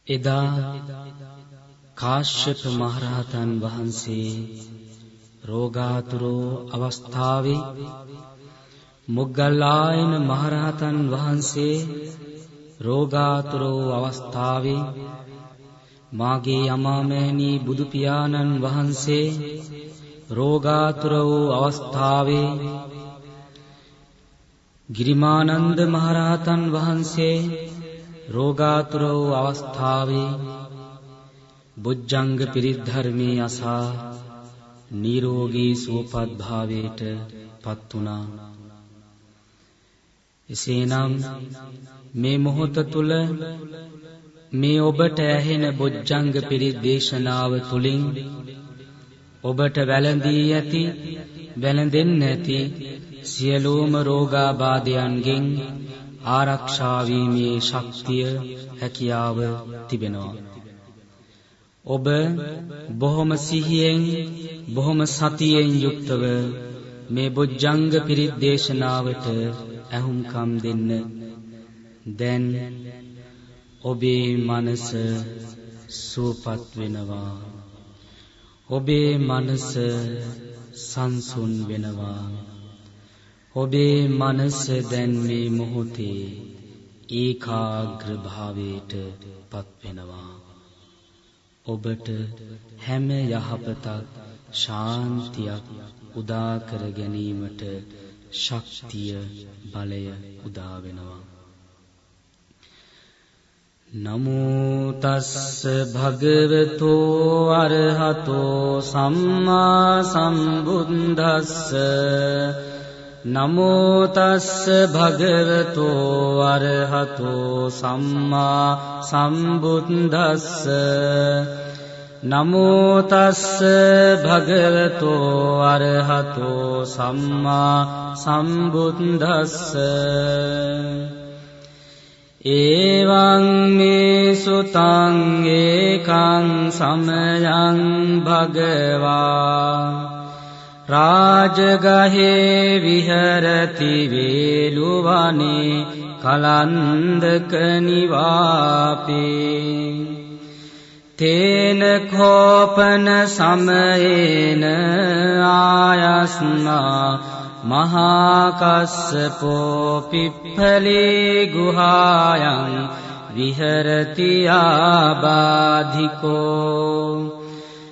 එදා කාශ්‍යප මහරහතන් වහන්සේ රෝගාතුරෝ අවස්ථාවේ මොග්ගල්ලායන මහරහතන් වහන්සේ රෝගාතුරෝ අවස්ථාවේ මාගේ අමාමෑණී බුදු පියාණන් වහන්සේ රෝගාතුරෝ අවස්ථාවේ ගිරිමානන්ද මහරහතන් වහන්සේ රෝගාතුරෝ අවස්ථාවේ බොජ්ජංග පිරිත් ධර්මයේ අසා නිරෝගී සුවපත් භාවයට පත් වුණා. එසේනම් මේ මොහොත තුල මේ ඔබට ඇහෙන බොජ්ජංග පිරිත් දේශනාව තුලින් ඔබට වැළඳී ඇති වැළඳෙන්න ඇති සියලුම රෝගාබාධයන්ගෙන් ආරක්ෂා වීමේ ශක්තිය හැකියාව තිබෙනවා. ඔබ බොහොම සිහියෙන් බොහොම සතියෙන් යුක්තව මේ බොජ්ජංග පිරිත් දේශනාවට ඇහුම්කම් දෙන්න. දැන් ඔබේ මනස සුවපත් වෙනවා. ඔබේ මනස සංසුන් වෙනවා. ඔබේ මනස දැන් මේ මොහොතේ ඒකාග්‍ර භාවයට පත් වෙනවා. ඔබට හැම යහපතක් ශාන්තියක් උදා කර ගැනීමට ශක්තිය බලය උදා වෙනවා. නමෝ තස්ස භගවතෝ අරහතෝ සම්මා සම්බුද්දස්ස නමෝ තස්ස භගවතෝ අරහතෝ සම්මා සම්බුද්දස්ස නමෝ තස්ස භගවතෝ අරහතෝ සම්මා සම්බුද්දස්ස එවං මේ සුතං ඒකං සමයං භගවා රාජගහේ විහරති වේලුවනේ කලන්දක නිවාපේ තේන කෝපන සමයේන ආයස්නා මහා කස්සපෝ පිප්ඵලේ ගුහායන් විහරති ආබාධිකෝ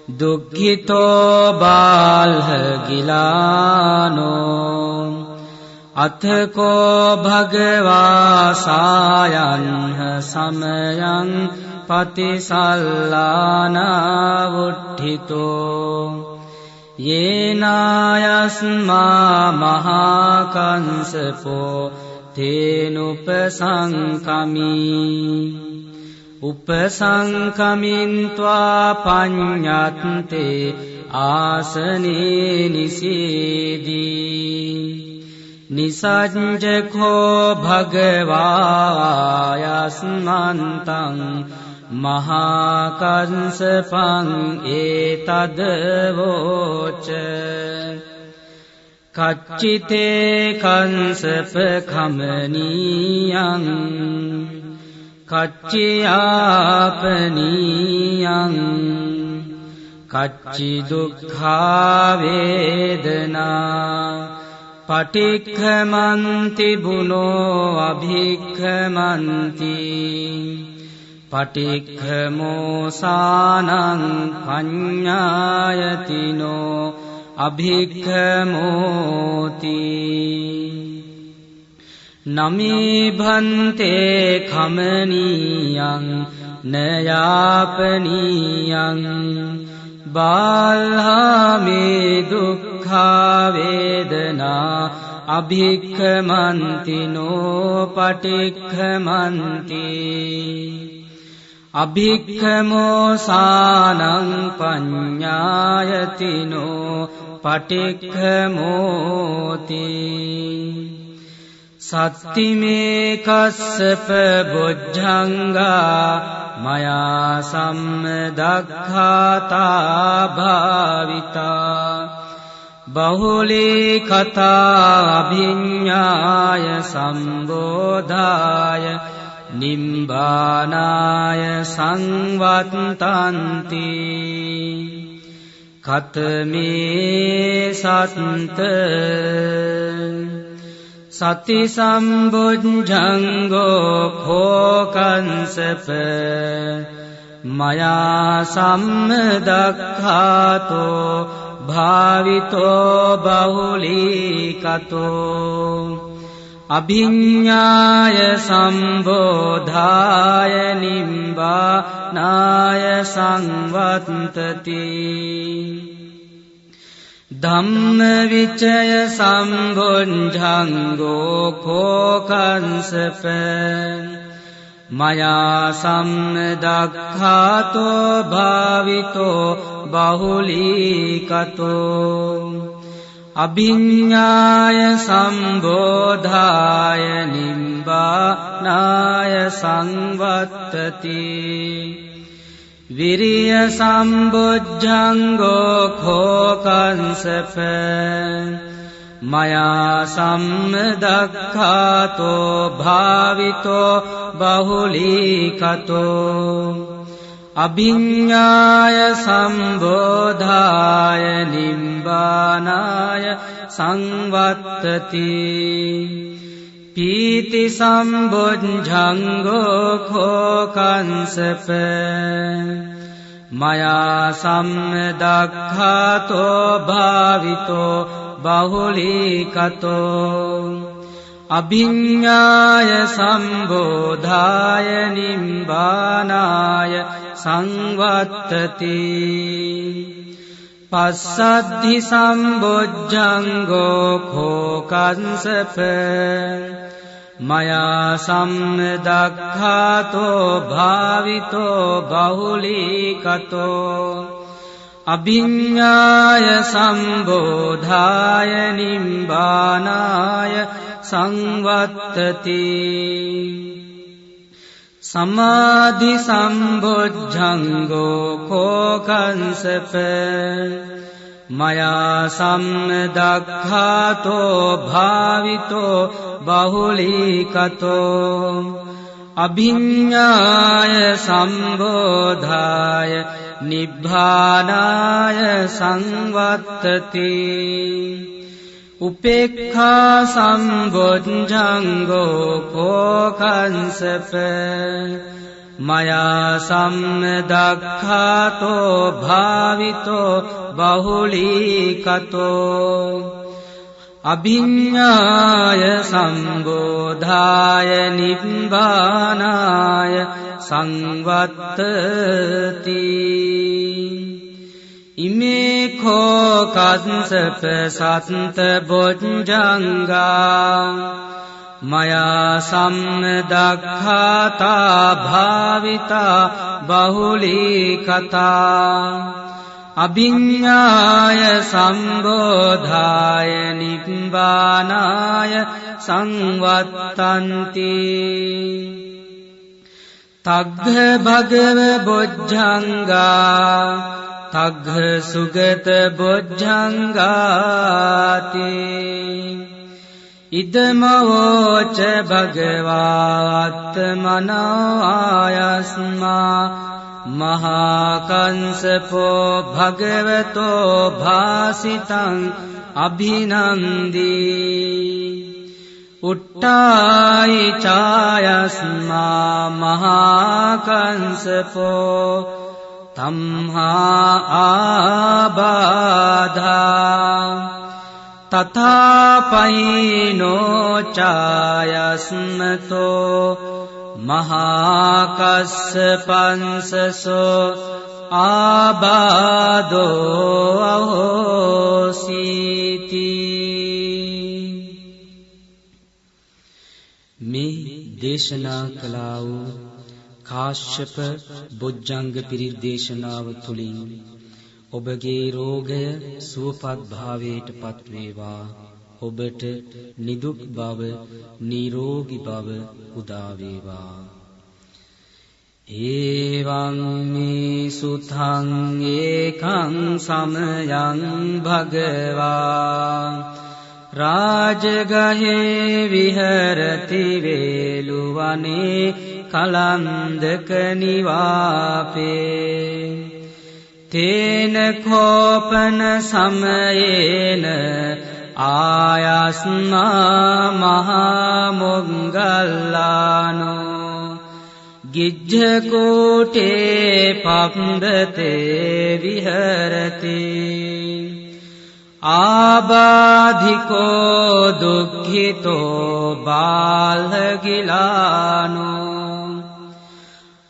දුක්ඛිතෝ බාල්හ ගිලානෝ අතකෝ භගවා සායන්හ සමයං පතිසල්ලානා වුට්ඨිතෝ යේනායස්මා මහා කංසපෝ තේනුපසංකමී උපසංකමින්त्वा පඤ්ඤත්තේ ආසනේ නිසීදී නිසංජකෝ භගවා යස්මන්තං මහා කංසපං ඒතද වෝච කච්චිතේ කංසප කමනීයං කච්චියාපනීයං කච්චි දුක්ඛා වේදනා පටික්ඛමන්ති බුනෝ අභික්ඛමන්ති පටික්ඛමෝසානං පඤ්ඤායතිනෝ අභික්ඛමෝති නමේ භන්තේ කමනීයං නයාපනීයං බාල්හාමේ දුක්ඛා වේදනා අභික්ඛමන්තිනෝ පටික්ඛමන්ති අභික්ඛමෝසානං පඤ්ඤායතිනෝ පටික්ඛමෝති සත්තිමේ කස්සප බොජ්ජංගා මයා සම්මදක්ඛාතා භාවිතා බහුලී කතා අභිඤ්ඤාය සම්බෝධාය නිම්බානාය සංවත්තන්ති කතමේ සත්ත සති සම්බුද්ධංගෝ කෝකංසප මයා සම්මදක්ඛාතෝ භාවිතෝ බහුලීකතෝ අභිඤ්ඤාය සම්බෝධාය නිම්බානාය සංවත්තති ධම්ම විචය සම්බොද්ධංගෝ කෝකංසප මයා සම්මදක්ඛාතෝ භාවිතෝ බහුලීකතෝ අභිඤ්ඤාය සම්බෝධාය නිම්බානාය සංවත්තති විරිය සම්බොද්ධංගෝ කෝකංසප මයා සම්මදක්ඛාතෝ භාවිතෝ බහුලීකතෝ අභිඤ්ඤාය සම්බෝධාය නිම්බානාය සංවත්තති පීති සම්බොද්ධංගෝ කෝකංසප මයා සම්මදක්ඛාතෝ භාවිතෝ බහුලීකතෝ අභිඤ්ඤාය සම්බෝධාය නිම්බානාය සංවත්තති පස්සද්ධි සම්බොද්ධංගෝ කෝකංසප මයා සම්මදක්ඛාතෝ භාවිතෝ බහුලීකතෝ අභිඤ්ඤාය සම්බෝධාය නිම්බානාය සංවත්තති සමාධි සම්බොද්ධංගෝ කෝකංසප මයා සම්මදක්ඛාතෝ භාවිතෝ බහුලීකතෝ අභිඤ්ඤාය සම්බෝධාය නිබ්බානාය සංවත්තති උපේක්ඛා සම්බොද්ධංගෝ කෝකංසප මයා සම්මදක්ඛාතෝ භාවිතෝ බහුලීකතෝ අභිඤ්ඤාය සම්බෝධාය නිබ්බානාය සංවත්තති ඉමේ කෝකංසප සත්ත බොද්ධංගා මයා සම්මදක්ඛාතා භාවිතා බහුලීකතා අභිඤ්ඤාය සම්බෝධාය නිබ්බානාය සංවත්තන්ති තග්ග භගව බොද්ධංගා තග්ග සුගත බොද්ධංගාති ඉදමවෝච භගවාත්මනෝ ආයස්මා මහාකංසපෝ භගවතෝ භාසිතං අභිනන්දී උට්ටායි චායස්මා මහාකංසපෝ තම්හා ආබාධා තථාපයිනෝ චායස්මතෝ මහාකස්සපංසසෝ ආබාධෝ අහෝසීති. මේ දේශනා කළා වූ කාශ්‍යප බොජ්ජංග පිරිත් දේශනාව තුළින් ඔබගේ රෝගය සුවපත් භාවයට පත් වේවා. ඔබට නිදුක් බව නිරෝගී බව උදා වේවා. ඒවං මේ සුතං ඒකං සමයං භගවා රාජගහේ විහෙරති වේලුවනේ සලන්දක නිවාපේ තේන කෝපන සමයේන ආයස්මා මහා මොග්ගල්ලානෝ ගිජ්ජකෝටේ පබ්බතේ විහරති ආබාධිකෝ දුක්ඛිතෝ බාලගිලානෝ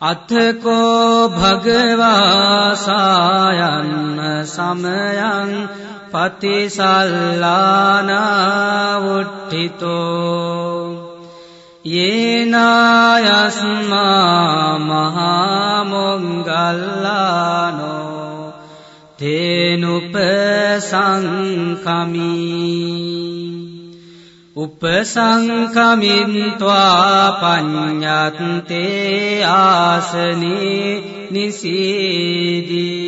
අතකෝ භගවා සායන්න සමයං පතිසල්ලානා වුට්ඨිතෝ යේනායස්මා මහා මොග්ගල්ලානෝ තේනුපසංකමි උපසංකමින්त्वा පඤ්ඤත්තේ ආසනේ නිසීදී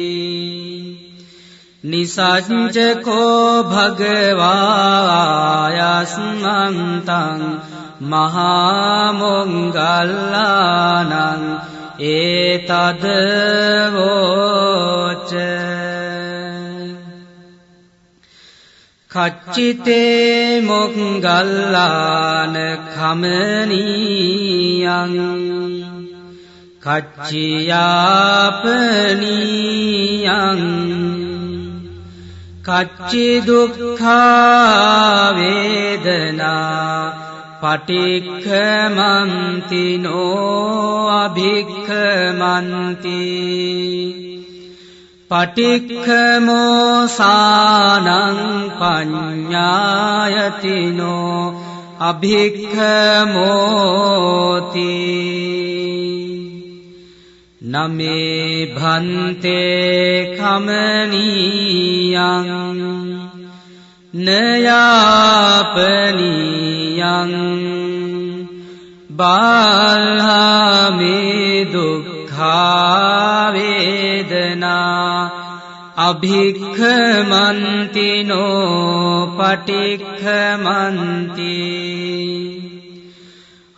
නිසංජකෝ භගවායස්මන්තං මහා මොග්ගල්ලානං ඒතදවෝච කච්චිතේ මොග්ගල්ලාන කමනීයං කච්චියාපනීයං කච්චි දුක්ඛා වේදනා පටික්ඛමන්තිනෝ අභික්ඛමන්ති පටික්ඛමෝ සානං පඤ්ඤායතිනෝ අභික්ඛමෝති නමේ භන්තේ කමනීයං නයාපනීයං බාල්හාමේ දුක්ඛා වේදනා අභික්ඛමන්තිනෝ පටික්ඛමන්ති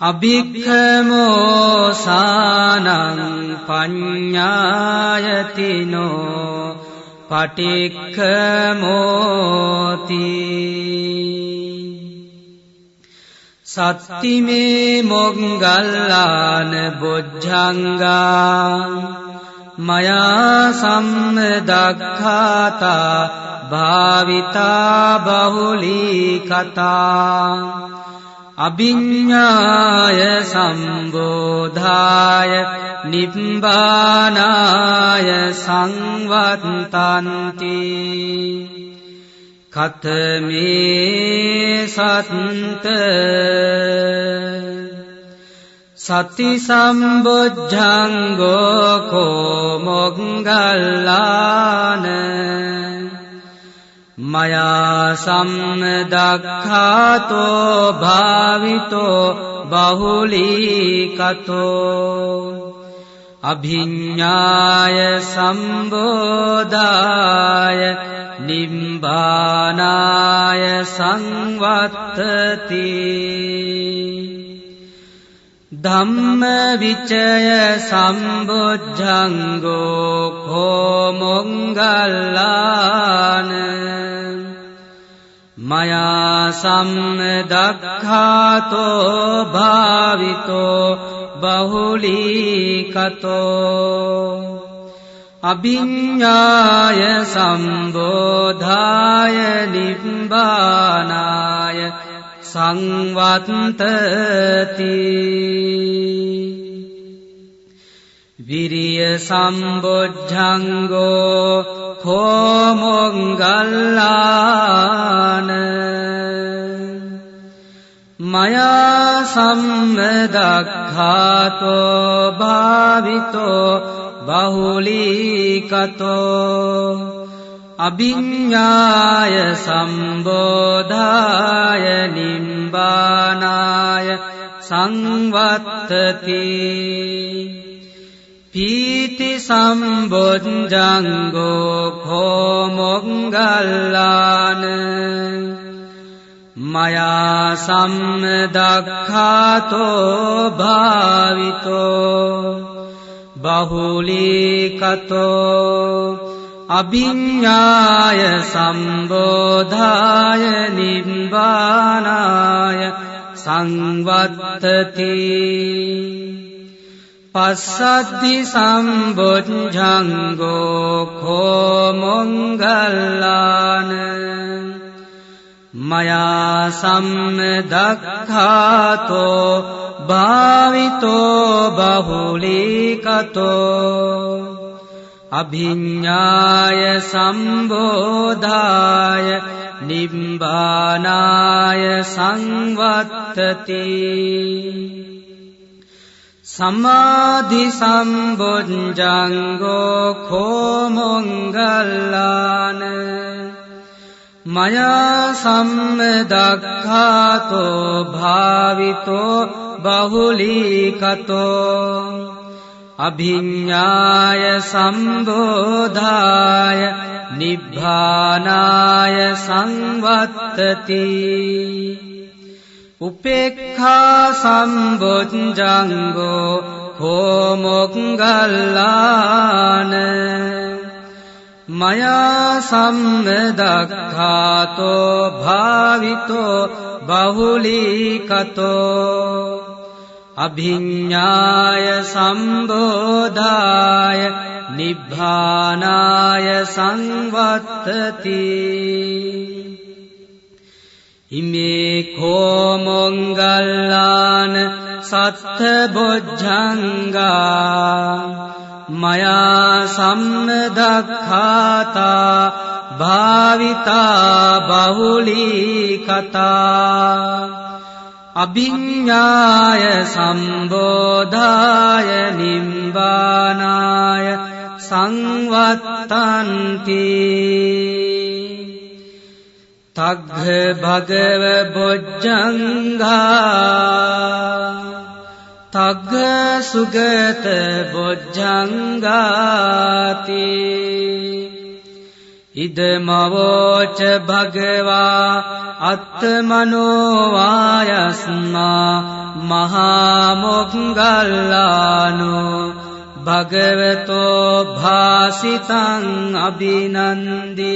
අභික්ඛමෝ සානං පඤ්ඤායතිනෝ පටික්ඛමෝති සත්තිමේ මොග්ගල්ලාන බොජ්ජංගා මයා සම්දක්ඛාතා භාවිතා බහුලී කතා අභිඤ්ඤාය සම්බෝධාය නිබ්බානාය සංවත්තන්ති කතමේ සත්ත සති සම්බොජ්ජංගෝ කෝ මොග්ගල්ලාන මයා සම්දක්ඛාතෝ භාවිතෝ බහුලීකතෝ අභිඤ්ඤාය සම්බෝධාය නිබ්බානාය සංවත්තති ධම්ම විචය සම්බොජ්ජංගෝ කෝ මොග්ගල්ලාන මයා සම්දක්ඛාතෝ භාවිතෝ බහුලීකතෝ අභිඤ්ඤාය සම්බෝධාය නිබ්බානාය සංවත්තති විරිය සම්බොජ්ජංගෝ කෝ මොග්ගල්ලාන මයා සම්දක්ඛාතෝ භාවිතෝ බහුලීකතෝ අභිඤ්ඤාය සම්බෝධාය නිබ්බානාය සංවත්තති පීති සම්බොජ්ජංගෝ කෝ මොග්ගල්ලාන මයා සම්දක්ඛාතෝ භාවිතෝ බහුලීකතෝ අභිඤ්ඤාය සම්බෝධාය නිබ්බානාය සංවත්තති පස්සද්ධි සම්බොජ්ජංගෝ කෝ මොංගල්ලාන මයා සම්දක්ඛාතෝ භාවිතෝ බහුලීකතෝ අභිඤ්ඤාය සම්බෝධාය නිබ්බානාය සංවත්තති සමාධි සම්බොජ්ජංගෝ කෝ මොංගල්ලාන මයා සම්දක්ඛාතෝ භාවිතෝ බහුලීකතෝ අභිඤ්ඤාය සම්බෝධාය නිබ්බානාය සංවත්තති උපේක්ඛා සම්බොජ්ජංගෝ කෝ මොංගල්ලාන මයා සම්දක්ඛාතෝ භාවිතෝ බහුලීකතෝ අභිඤ්ඤාය සම්බෝධාය නිබ්බානාය සංවත්තති ඉමේ කෝ මොංගල්ලාන සත්ත බොජ්ජංගා මයා සම්දක්ඛාතා භාවිතා බහුලීකතා අභිඤ්ඤාය සම්බෝධාය නිබ්බානාය සංවත්තන්ති තග්ග භගව බොජ්ජංගා තග්ග සුගත බොජ්ජංගාති ඉදමවෝච භගවා අත්තමනෝ වායස්මා මහා මොග්ගල්ලානෝ භගවතෝ භාසිතං අභිනන්දී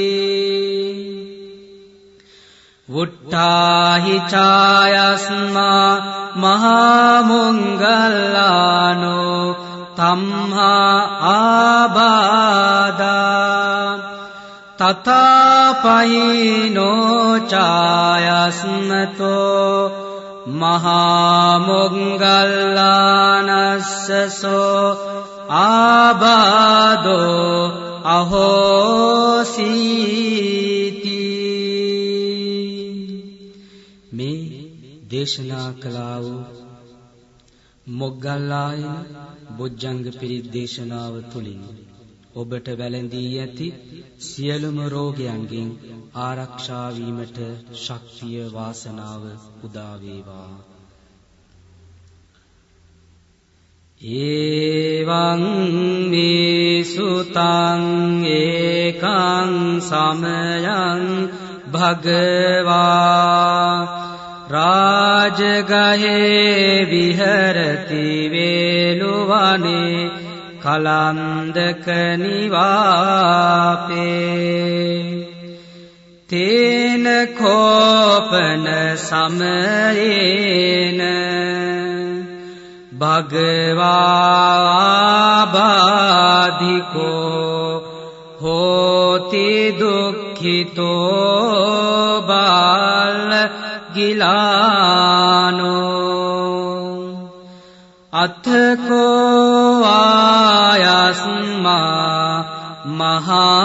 වුට්ඨාහි ඡායස්මා මහා මොග්ගල්ලානෝ තම්හා ආබාධා තථාපහිනෝ ඡායස්මතෝ මහා මොග්ගල්ලානස්සසෝ ආබාධෝ අහෝසීති මේ දේශනා කළා වූ මොග්ගල්ලායන බොජ්ජංග පිරිත් දේශනාව තුළින් ඔබට වැළඳී ඇති සියලුම රෝගයන්ගෙන් ආරක්ෂා වීමට ශක්තිය වාසනාව උදා වේවා. ඒවං මේ සුතං ඒකං සමයං භගවා රාජගහේ විහරති වේලුවනේ කලන්දක නිවාපේ තේන කෝපන සමයේන භගවා බාධිකෝ හෝති දුක්ඛිතෝ බාල ගිලානෝ අත්ථකෝ ආයස්මා මහාචුන්දෝ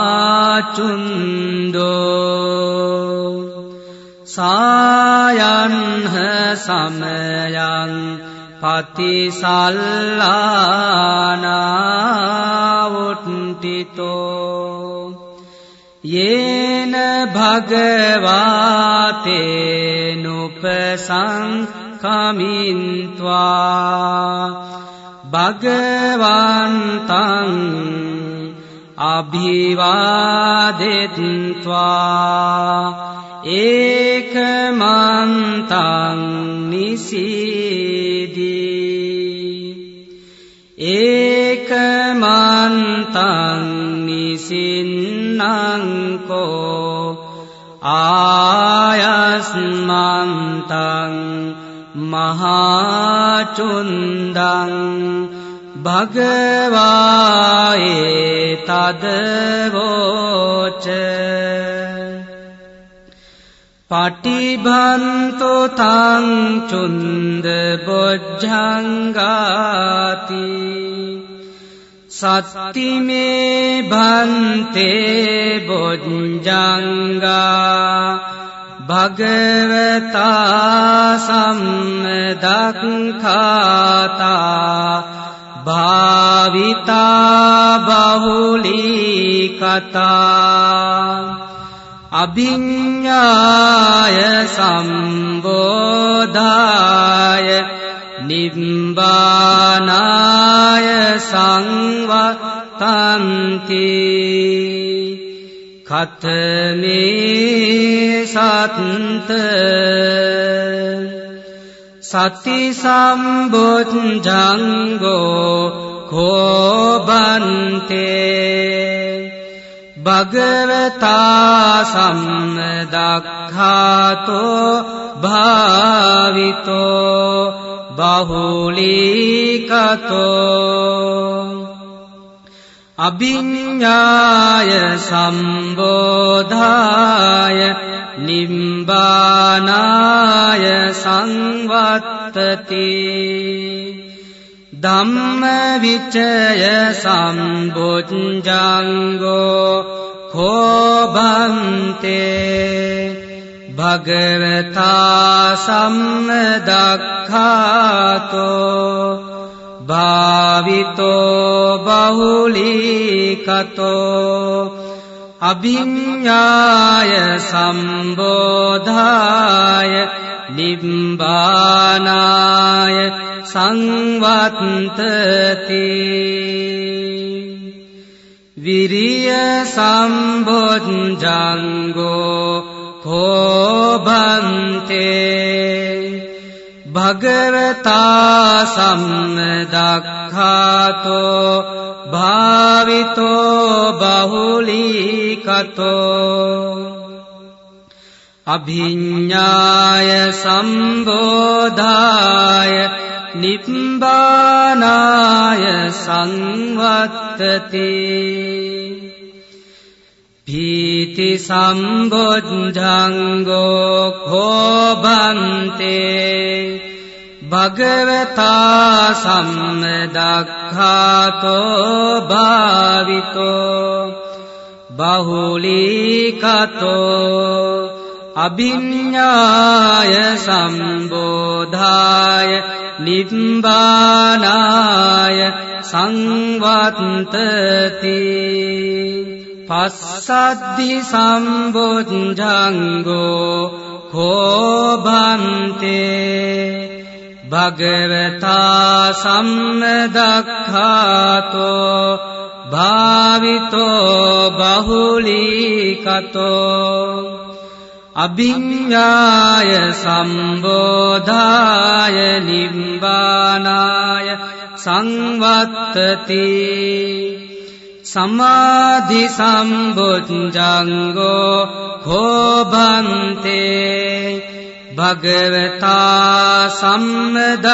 සායන්හ සමයං පතිසල්ලානාවුට්ටිතෝ යේන භගවාතේනුපසංකමින්त्वा භගවන්තං අභිවාදෙත්වා ඒකමං නිසීදී ඒකමන්තං නිසින්නංකෝ ආයස්මන්තං මහාචුන්දං භගවායේ තදවෝච පටිභන්තෝ තං චුන්ද බොජ්ජංගාති සත්තිමේ භන්තේ බොජ්ජංගා භගවතා සම්මදක්ඛාතා භාවිතා බහුලී කතා අභිඤ්ඤාය සම්බෝධාය නිබ්බානාය සංවත්තන්ති කතමේ සත්ත සති සම්බොජ්ජංගෝ කෝබන්තේ භගවතා සම්මදක්ඛාතෝ භාවිතෝ බහුලීකතෝ අභිඤ්ඤාය සම්බෝධාය නිබ්බානාය සංවත්තති ධම්මවිචය සම්බොජ්ජංගෝ කෝබන්තේ භගවතා සම්මදක්ඛාතෝ භාවිතෝ බහුලීකතෝ අභිඤ්ඤාය සම්බෝධාය නිබ්බානාය සංවත්තති විරිය සම්බොජ්ජංගෝ කෝබන්තේ භගවතා සම්මදක්ඛාතෝ භාවිතෝ බහුලීකතෝ අභිඤ්ඤාය සම්බෝධාය නිබ්බානාය සංවත්තති පීති සම්බොජ්ජංගෝ කෝබන්තේ භගවතා සම්මදක්ඛාතෝ භාවිතෝ බහුලීකතෝ අභිඤ්ඤාය සම්බෝධාය නිබ්බානාය සංවත්තති පස්සද්ධි සම්බොජ්ජංගෝ කෝබන්තේ භගවතා සම්මදක්ඛාතෝ භාවිතෝ බහුලීකතෝ අභිඤ්ඤාය සම්බෝධාය නිබ්බානාය සංවත්තති සමාධි සම්බොජ්ජංගෝ කෝබන්තේ භගවතා සම්මදක්ඛාතෝ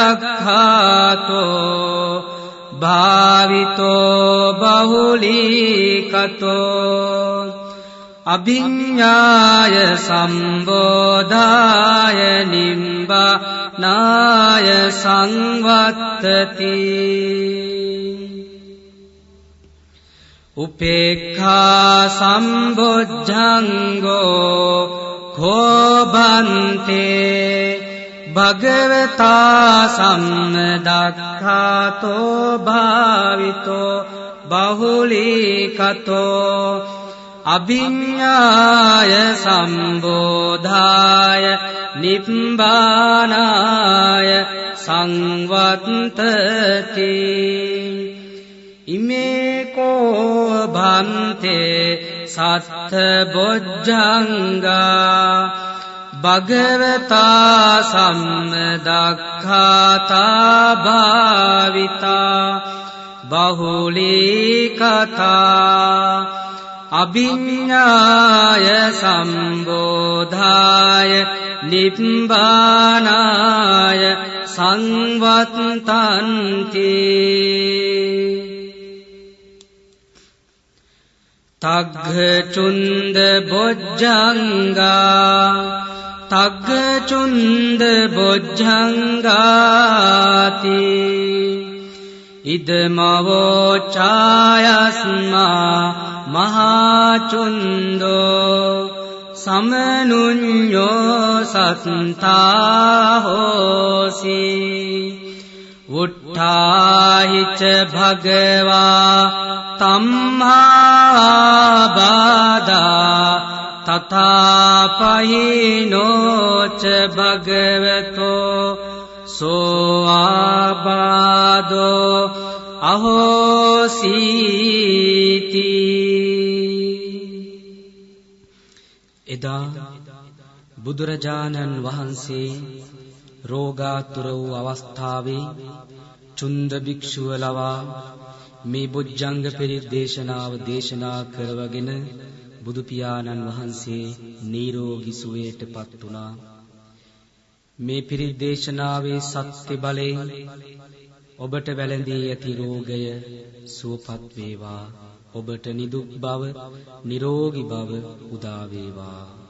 භාවිතෝ බහුලීකතෝ අභිඤ්ඤාය සම්බෝධාය නිබ්බානාය සංවත්තති උපේක්ඛා සම්බොජ්ජංගෝ කෝබන්තේ භගවතා සම්මදක්ඛාතෝ භාවිතෝ බහුලීකතෝ අභිඤ්ඤාය සම්බෝධාය නිබ්බානාය සංවත්තති ඉමේකෝ භන්තේ සත්ත බොජ්ජංගා භගවතා සම්මදක්ඛාතා භාවිතා බහුලී කතා අභිඤ්ඤාය සම්බෝධාය නිබ්බානාය සංවත්තන්ති තග්ගචුන්ද බොජ්ජංගා තග්ගචුන්ද බොජ්ජංගාති ඉදමවෝ ඡායස්මා මහාචුන්දෝ සමනුඤ්ඤෝ සත්තා හෝසි උට්ඨාහිච භගවා තම්හා බාදා තථාපහිනෝච භගවතෝ සෝ ආබාදෝ අහෝසීති එදා බුදුරජාණන් වහන්සේ රෝගාතුර වූ අවස්ථාවේ චුන්ද භික්ෂුව ලවා මේ බොජ්ජංග පිරිත් දේශනාව දේශනා කරවගෙන බුදු පියාණන් වහන්සේ නිරෝගී සුවයට පත් වුණා. මේ පිරිත් දේශනාවේ සත්‍ය බලයෙන් ඔබට වැළඳී ඇති රෝගය සුවපත් වේවා. ඔබට නිදුක් බව නිරෝගී බව උදා වේවා.